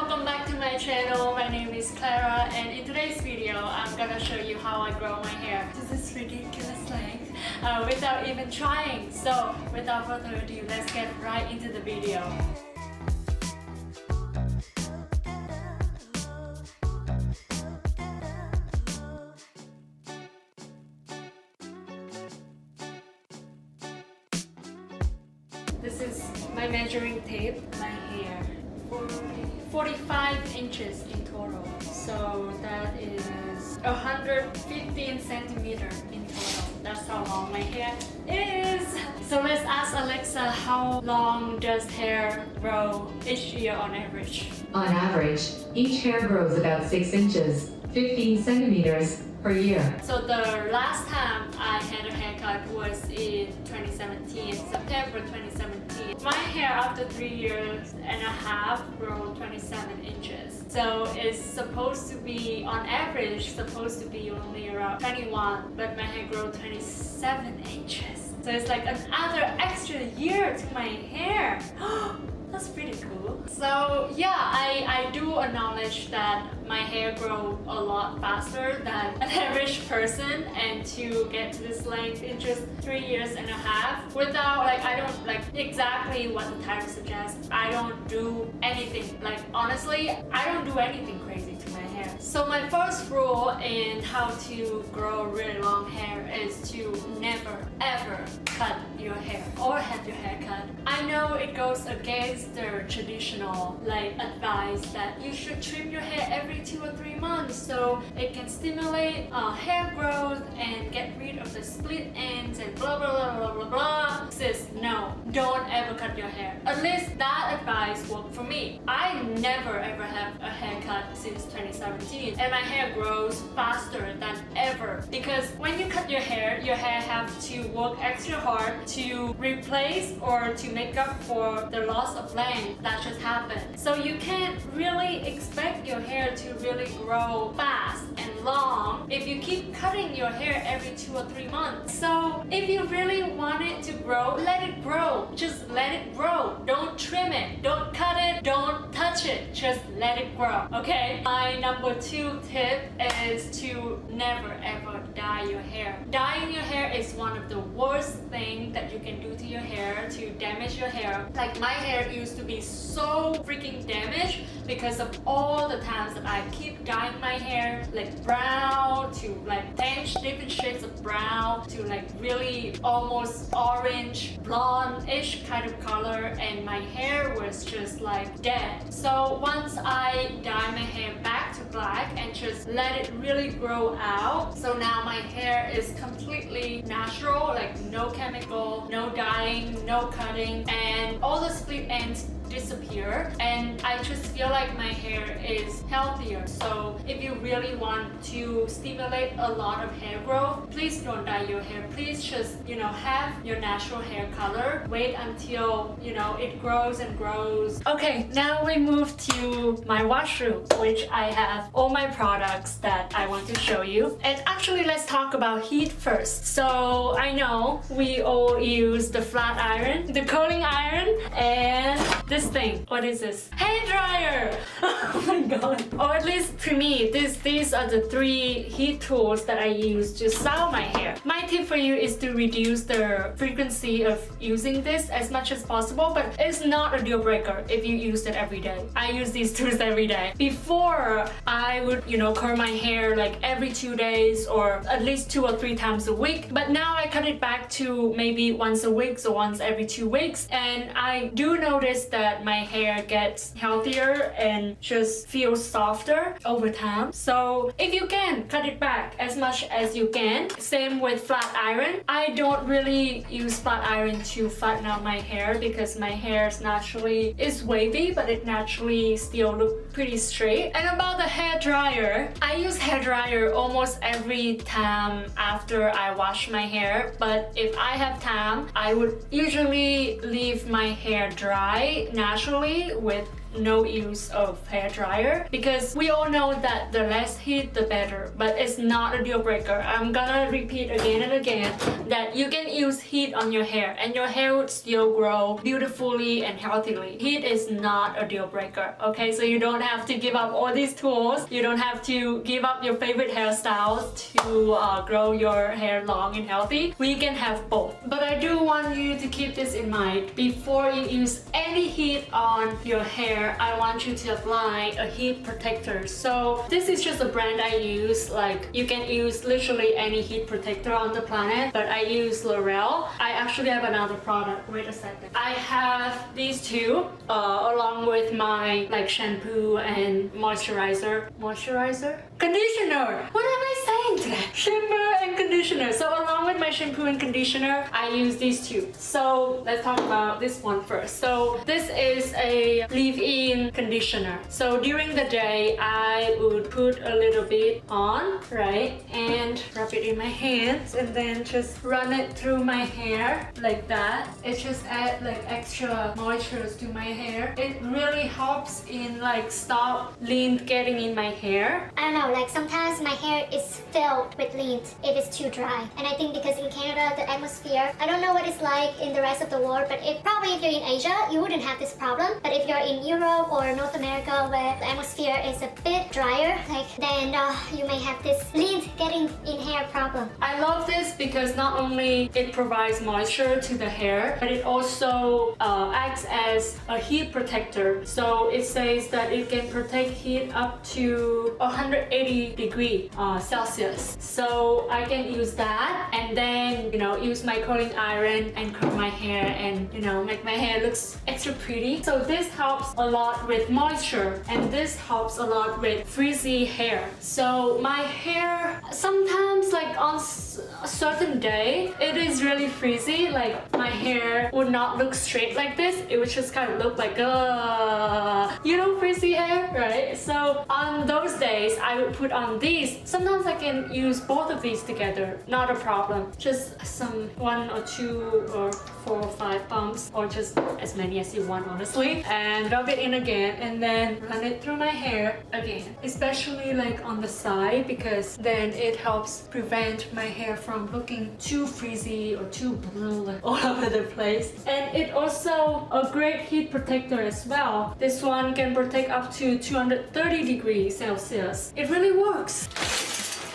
welcome back to my channel. My name is Clara, and in today's video I'm gonna show you how I grow my hair to this ridiculous length without even trying. So without further ado, let's get right into the video. This is my measuring tape, my hair. 45 inches in total. So that is 115 centimeters in total. That's how long my hair is. So let's ask Alexa, how long does hair grow each year on average? On average, each hair grows about 6 inches, 15 centimeters per year. So the last time I had a haircut was in 2017, September 2017. My hair after 3 years and a half grew 27 inches. So it's supposed to be, on average, supposed to be only around 21, but my hair grew 27 inches. So it's like another extra year to my hair. That's pretty cool. So yeah, I do acknowledge that my hair grows a lot faster than an average person, and to get to this length in just 3 years and a half without I don't exactly what the title suggests. I don't do anything, honestly, I don't do anything crazy to my hair. So my first rule in how to grow really long hair is to never ever cut your hair or have your hair cut. I know it goes against the traditional advice that you should trim your hair every 2 or 3 months so it can stimulate hair growth and get rid of the split ends and blah blah blah blah blah blah. Sis, no, don't ever cut your hair. At least that advice worked for me. I never ever have a haircut since 2017, and my hair grows faster than ever because when you cut your hair have to work extra hard to replace or to make up for the loss of length that just happened. So you can't really expect your hair to really grow fast and long if you keep cutting your hair every 2 or 3 months. So if you really want it to grow, let it grow. Just let it grow. Don't trim it. Don't cut it. Don't touch it. Just let it grow. Okay? My number 2 tip is to never ever dye your hair. Dyeing your hair is one of the worst things that you can do to your hair to damage your hair. My hair used to be so freaking damaged because of all the times that I keep dyeing my hair brown to 10 different shades of brown to really almost orange, blonde-ish kind of color, and my hair was just dead. So once I dye my hair back to black and just let it really grow out, so now my hair is completely natural, no chemical, no dyeing, no cutting, and all the split ends disappear, and I just feel like my hair is healthier. So if you really want to stimulate a lot of hair growth, please don't dye your hair. Please just have your natural hair color. Wait until it grows and grows. Okay, now we move to my washroom, which I have all my products that I want to show you. And actually, let's talk about heat first. So I know we all use the flat iron, the curling iron, and this thing. What is this? Hair dryer! Oh my god. Or at least to me, these are the 3 heat tools that I use to style my hair. My tip for you is to reduce the frequency of using this as much as possible, but it's not a deal breaker if you use it every day. I use these tools every day. Before, I would curl my hair every 2 days or at least 2 or 3 times a week, but now I cut it back to maybe once a week, so once every 2 weeks, and I do notice that my hair gets healthier and just feels softer over time. So if you can, cut it back as much as you can. Same with flat iron. I don't really use flat iron to flatten out my hair because my hair is wavy, but it naturally still look pretty straight. And about the hair dryer, I use hair dryer almost every time after I wash my hair, but if I have time, I would usually leave my hair dry naturally with no use of hair dryer, because we all know that the less heat the better, but it's not a deal breaker. I'm gonna repeat again and again that you can use heat on your hair and your hair would still grow beautifully and healthily. Heat is not a deal breaker, okay? So you don't have to give up all these tools. You don't have to give up your favorite hairstyles to grow your hair long and healthy. We can have both. But I do want you to keep this in mind. Before you use any heat on your hair, I want you to apply a heat protector. So this is just a brand I use. Like, you can use literally any heat protector on the planet, but I use L'Oreal. I actually have another product. Wait a second. I have these two along with my like shampoo and moisturizer. Conditioner. What am I saying today? Shampoo and conditioner. So along with my shampoo and conditioner, I use these two. So let's talk about this one first. So this is a leave-in conditioner. So during the day, I would put a little bit on, right? And rub it in my hands and then just run it through my hair like that. It just adds like extra moisture to my hair. It really helps in like stop lint getting in my hair. I don't know, like sometimes my hair is filled with lint if it's too dry. And I think because in Canada, the atmosphere, I don't know what it's like in the rest of the world, but probably if you're in Asia, you wouldn't have this problem. But if you're in Europe or North America where the atmosphere is a bit drier, like then you may have this lint getting in hair problem. I love this because not only it provides moisture to the hair, but it also acts as a heat protector. So it says that it can protect heat up to 180 degrees Celsius. So I can use that and then, you know, use my curling iron and curl my hair and, you know, make my hair looks extra pretty. So this helps a lot with moisture and this helps a lot with frizzy hair. So my hair sometimes, like on a certain day, it is really frizzy. Like my hair would not look straight like this. It would just kind of look like you know, frizzy hair, right? So on those days, I would put on these. Sometimes I can use both of these together, not a problem. Just some 1 or 2 or 4 or 5 pumps, or just as many as you want, honestly, and rub it in again and then run it through my hair again, especially like on the side, because then it helps prevent my hair from looking too frizzy or too blue all over the place. And it also a great heat protector as well. This one can protect up to 230 degrees Celsius. It really works.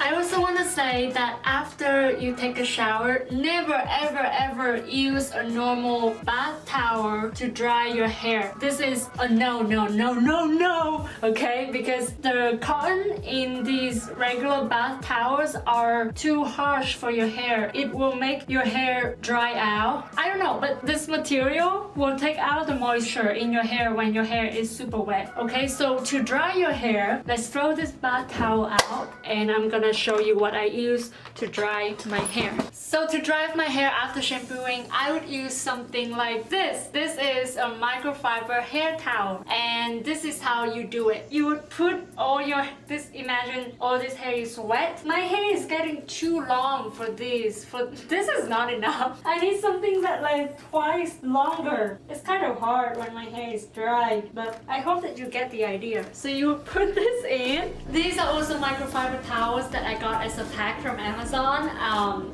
I also want to say that after you take a shower, never ever use a normal bath towel to dry your hair. This is a no, okay? Because the cotton in these regular bath towels are too harsh for your hair. It will make your hair dry out. I don't know, but this material will take out the moisture in your hair when your hair is super wet, okay? So to dry your hair, let's throw this bath towel out and I'm gonna show you what I use to dry my hair. So to dry my hair after shampooing, I would use something like this. This is a microfiber hair towel and this is how you do it. You would put all your, imagine all this hair is wet. My hair is getting too long for this. This is not enough. I need something that like twice longer. It's kind of hard when my hair is dry, but I hope that you get the idea. So you put this in. These are also microfiber towels that I got as a pack from Amazon.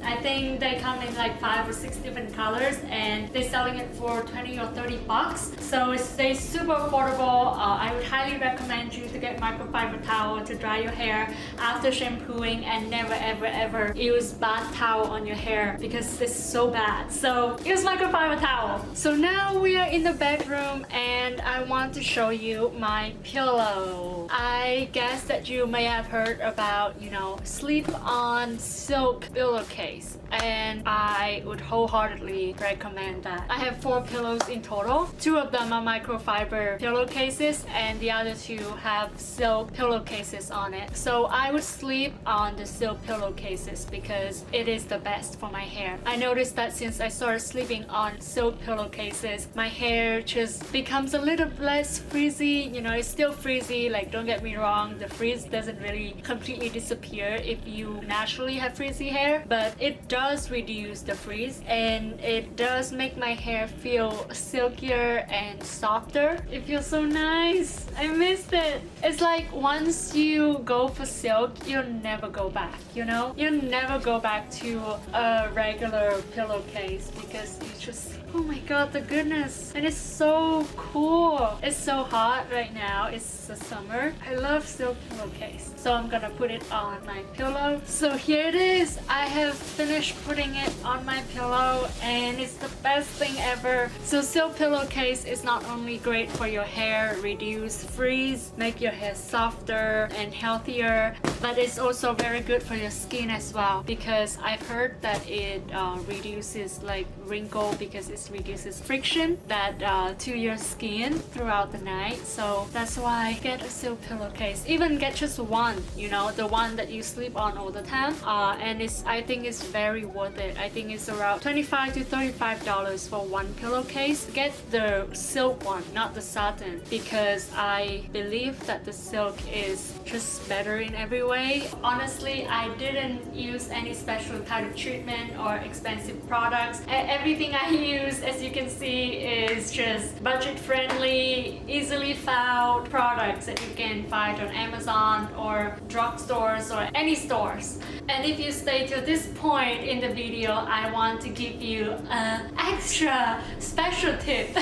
I think they come in like 5 or 6 different colors and they're selling it for 20 or 30 bucks. So it stays super affordable. I would highly recommend you to get microfiber towel to dry your hair after shampooing, and never ever use bath towel on your hair because it's so bad. So use microfiber towel. So now we are in the bedroom and I want to show you my pillow. I guess that you may have heard about, you know, sleep on silk pillowcase, and I would wholeheartedly recommend that. I have 4 pillows in total. 2 of them are microfiber pillowcases and the other 2 have silk pillowcases on it. So I would sleep on the silk pillowcases because it is the best for my hair. I noticed that since I started sleeping on silk pillowcases, my hair just becomes a little less frizzy. You know, it's still frizzy, like don't get me wrong, the frizz doesn't really completely disappear, easier if you naturally have frizzy hair, but it does reduce the frizz and it does make my hair feel silkier and softer. It feels so nice. I missed it. It's like once you go for silk, you'll never go back, you know? You'll never go back to a regular pillowcase because you just, oh my god, the goodness. And it's so cool. It's so hot right now. It's the summer. I love silk pillowcase. So I'm gonna put it on my pillow. So here it is. I have finished putting it on my pillow and it's the best thing ever. So silk pillowcase is not only great for your hair, reduce frizz, make your hair softer and healthier, but it's also very good for your skin as well because I've heard that it reduces like wrinkle because it reduces friction that to your skin throughout the night. So that's why get a silk pillowcase. Even get just one, you know, the one that you sleep on all the time. And I think it's very worth it. I think it's around $25 to $35 for one pillowcase. Get the silk one, not the satin, because I believe that the silk is just better in every way. Honestly, I didn't use any special kind of treatment or expensive products. Everything I use, as you can see, is just budget-friendly, easily found products that you can find on Amazon or drugstores or any stores. And if you stay to this point in the video, I want to give you an extra special tip,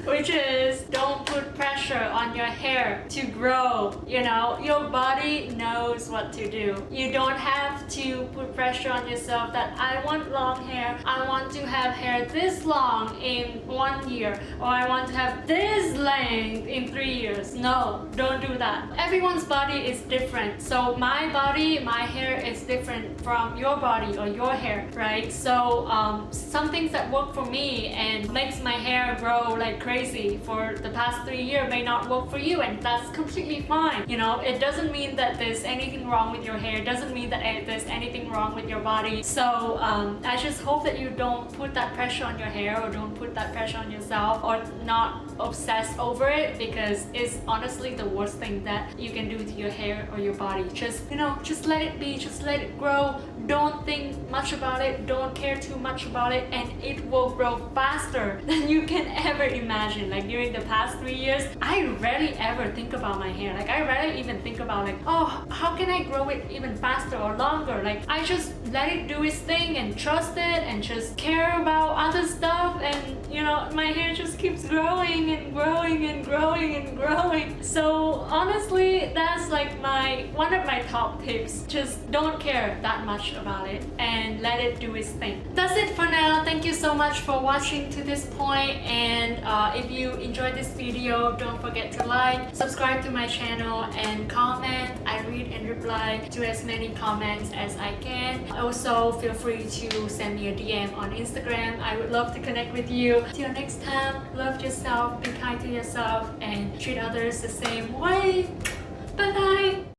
which is don't put pressure on your hair to grow. You know, your body knows what to do. You don't have to put pressure on yourself that I want long hair, I want to have hair this long in 1 year, or I want to have this length in 3 years. No, don't do that. Everyone's body is different. So my body, my hair is different from your body or your hair, right? So some things that work for me and makes my hair grow like crazy for the past 3 years may not work for you, and that's completely fine. You know, it doesn't mean that there's anything wrong with your hair. It doesn't mean that there's anything wrong with your body. So I just hope that you don't put that pressure on your hair or don't put that pressure on yourself or not obsess over it, because it's honestly the worst thing that you can do to your hair or your body. Just, you know, just let it be, just let it grow. Don't think much about it, don't care too much about it, and it will grow faster than you can ever imagine. Like during the past 3 years, I rarely ever think about my hair. Like I rarely even think about like, oh, how can I grow it even faster or longer? Like I just let it do its thing and trust it and just care about other stuff, and you know, my hair just keeps growing and growing and growing and growing. So honestly, that's like one of my top tips. Just don't care that much about it and let it do its thing. That's it for now. Thank you so much for watching to this point, and if you enjoyed this video, don't forget to like, subscribe to my channel, and comment. I read and reply to as many comments as I can. Also, feel free to send me a DM on Instagram. I would love to connect with you. Till next time, love yourself, be kind to yourself, and treat others the same way. Bye bye!